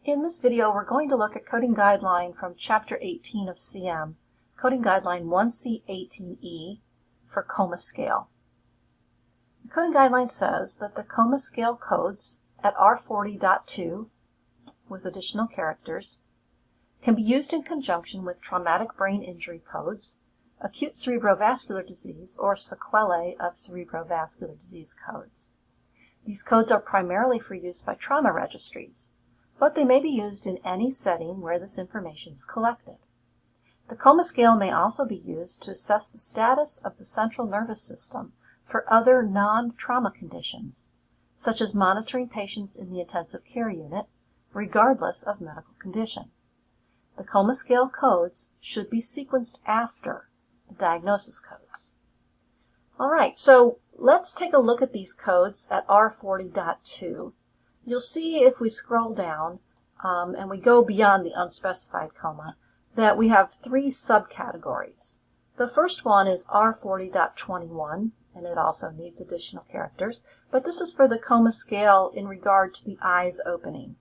In this video, we're going to look at coding guideline from Chapter 18 of CM, coding guideline 1C18E for coma scale. The coding guideline says that the coma scale codes at R40.2 with additional characters can be used in conjunction with traumatic brain injury codes, acute cerebrovascular disease, or sequelae of cerebrovascular disease codes. These codes are primarily for use by trauma registries, but they may be used in any setting where this information is collected. The coma scale may also be used to assess the status of the central nervous system for other non-trauma conditions, such as monitoring patients in the intensive care unit, regardless of medical condition. The coma scale codes should be sequenced after the diagnosis codes. All right, so let's take a look at these codes at R40.2. You'll see if we scroll down and we go beyond the unspecified coma that we have three subcategories. The first one is R40.21, and it also needs additional characters, but this is for the coma scale in regard to the eyes opening.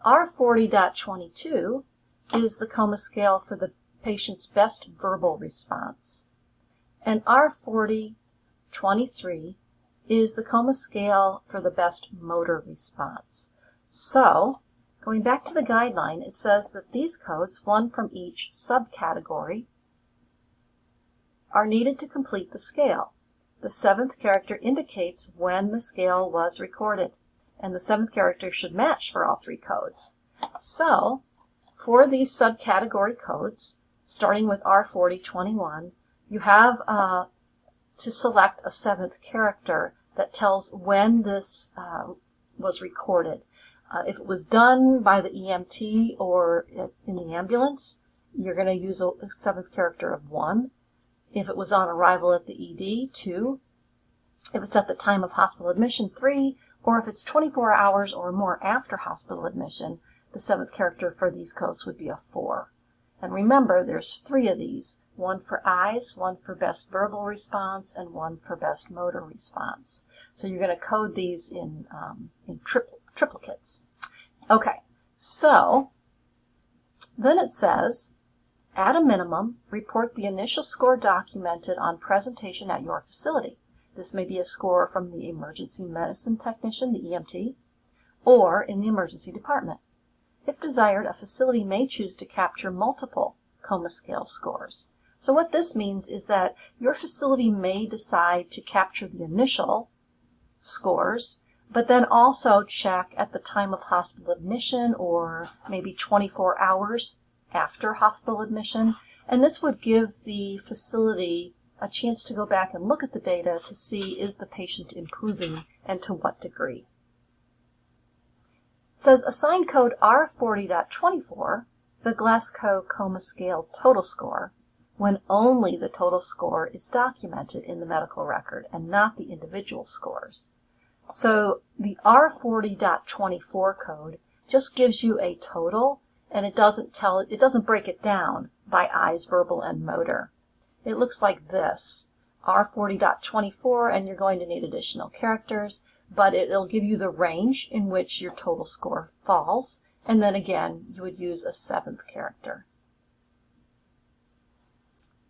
R40.22 is the coma scale for the patient's best verbal response. And R40.23 is the coma scale for the best motor response. So, going back to the guideline, it says that these codes, one from each subcategory, are needed to complete the scale. The seventh character indicates when the scale was recorded, and the seventh character should match for all three codes. So, for these subcategory codes, starting with R40.21, you have to select a seventh character that tells when this was recorded. If it was done by the EMT or in the ambulance, you're going to use a seventh character of 1. If it was on arrival at the ED, 2. If it's at the time of hospital admission, 3. Or if it's 24 hours or more after hospital admission, the seventh character for these codes would be a 4. And remember, there's 3 of these. 1 for eyes, 1 for best verbal response, and 1 for best motor response. So you're going to code these in triplicates. Okay, so then it says, at a minimum, report the initial score documented on presentation at your facility. This may be a score from the emergency medicine technician, the EMT, or in the emergency department. If desired, a facility may choose to capture multiple coma scale scores. So what this means is that your facility may decide to capture the initial scores, but then also check at the time of hospital admission or maybe 24 hours after hospital admission. And this would give the facility a chance to go back and look at the data to see, is the patient improving and to what degree. It says assign code R40.24, the Glasgow Coma Scale total score, when only the total score is documented in the medical record and not the individual scores. So the R40.24 code just gives you a total, and it doesn't break it down by eyes, verbal, and motor. It looks like this, R40.24, and you're going to need additional characters, but it'll give you the range in which your total score falls, and then again, you would use a seventh character.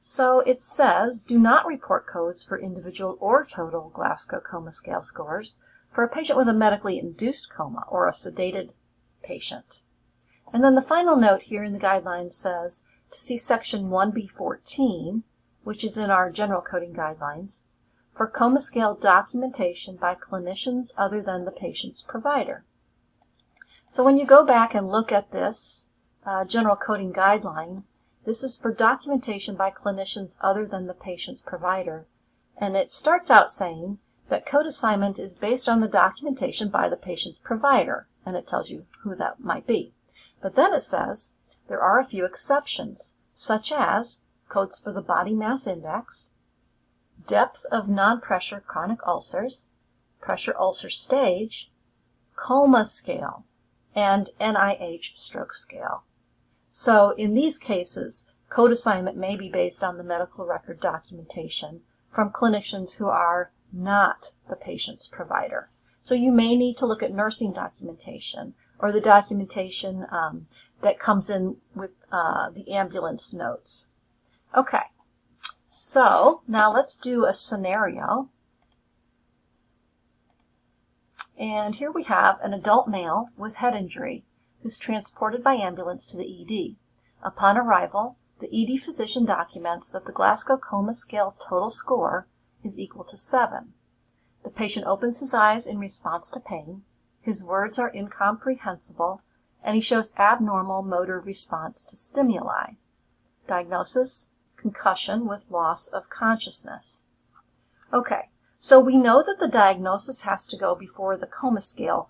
So it says, do not report codes for individual or total Glasgow Coma Scale scores for a patient with a medically induced coma or a sedated patient. And then the final note here in the guidelines says to see section 1B14, which is in our general coding guidelines, for coma scale documentation by clinicians other than the patient's provider. So when you go back and look at this general coding guideline, this is for documentation by clinicians other than the patient's provider. And it starts out saying that code assignment is based on the documentation by the patient's provider, and it tells you who that might be. But then it says there are a few exceptions, such as codes for the body mass index, depth of non-pressure chronic ulcers, pressure ulcer stage, coma scale, and NIH stroke scale. So in these cases, code assignment may be based on the medical record documentation from clinicians who are not the patient's provider. So you may need to look at nursing documentation or the documentation that comes in with the ambulance notes. Okay, so now let's do a scenario. And here we have an adult male with head injury who's transported by ambulance to the ED. Upon arrival, the ED physician documents that the Glasgow Coma Scale total score is equal to 7. The patient opens his eyes in response to pain, his words are incomprehensible, and he shows abnormal motor response to stimuli. Diagnosis: concussion with loss of consciousness. Okay, so we know that the diagnosis has to go before the coma scale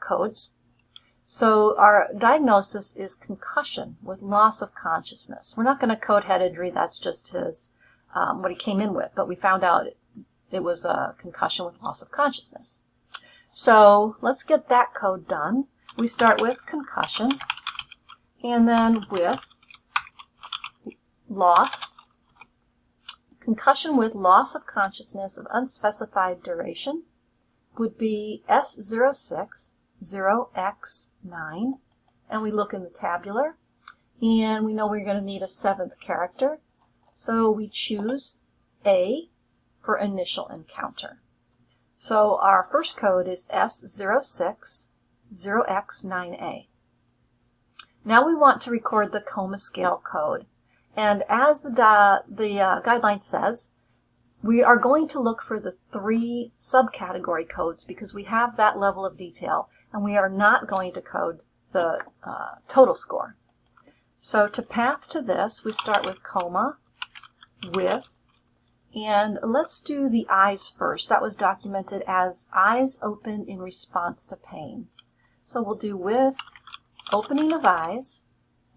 codes. So our diagnosis is concussion with loss of consciousness. We're not going to code head injury, that's just his what he came in with, but we found out it was a concussion with loss of consciousness. So let's get that code done. We start with concussion, and then with loss. Concussion with loss of consciousness of unspecified duration would be S06 0X9, and we look in the tabular, and we know we're going to need a 7th character, so we choose A for initial encounter. So our first code is S06 0X9A. Now we want to record the coma scale code, and as the guideline says, we are going to look for the 3 subcategory codes because we have that level of detail, and we are not going to code the total score. So to path to this, we start with coma, with, and let's do the eyes first. That was documented as eyes open in response to pain. So we'll do with opening of eyes,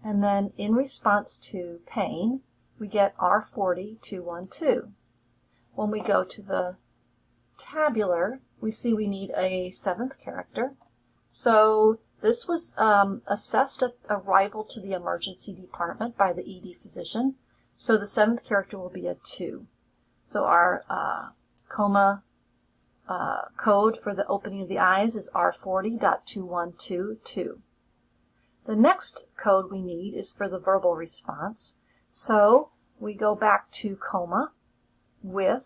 and then in response to pain, we get R40212. When we go to the tabular, we see we need a 7th character. So this was assessed at arrival to the emergency department by the ED physician. So the 7th character will be a 2. So our coma code for the opening of the eyes is R40.2122. The next code we need is for the verbal response. So we go back to coma, with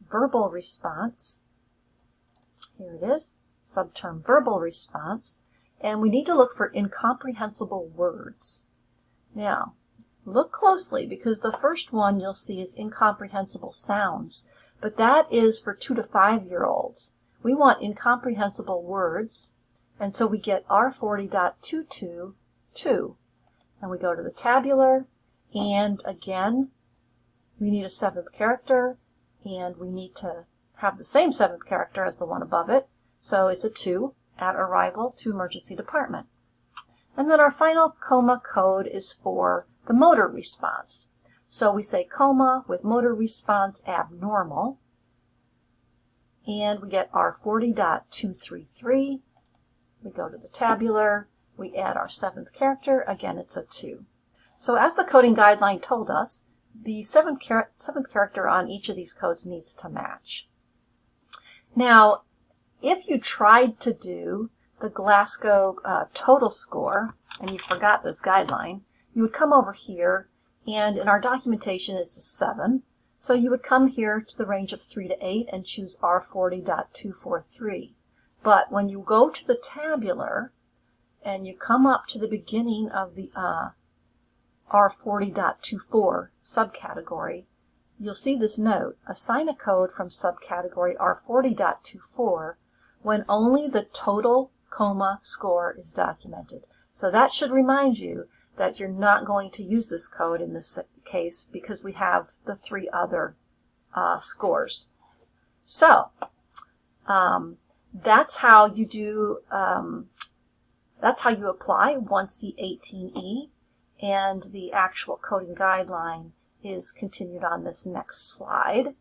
verbal response. Here it is, subterm verbal response, and we need to look for incomprehensible words. Now, look closely because the first one you'll see is incomprehensible sounds, but that is for 2 to 5-year-olds. We want incomprehensible words, and so we get R40.222, and we go to the tabular, and again, we need a 7th character, and we need to have the same 7th character as the one above it, so it's a 2 at arrival to emergency department. And then our final coma code is for the motor response. So we say coma with motor response abnormal, and we get R40.233. We go to the tabular, we add our 7th character, again it's a 2. So as the coding guideline told us, the 7th character on each of these codes needs to match. Now, if you tried to do the Glasgow total score, and you forgot this guideline, you would come over here, and in our documentation it's a 7. So you would come here to the range of 3 to 8 and choose R40.243. But when you go to the tabular, and you come up to the beginning of the R40.24 subcategory, you'll see this note, assign a code from subcategory R40.24 when only the total coma score is documented. So that should remind you that you're not going to use this code in this case because we have the 3 other scores. So that's how you do. That's how you apply 1C18E, and the actual coding guideline is continued on this next slide.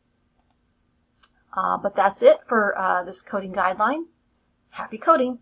But that's it for this coding guideline. Happy coding!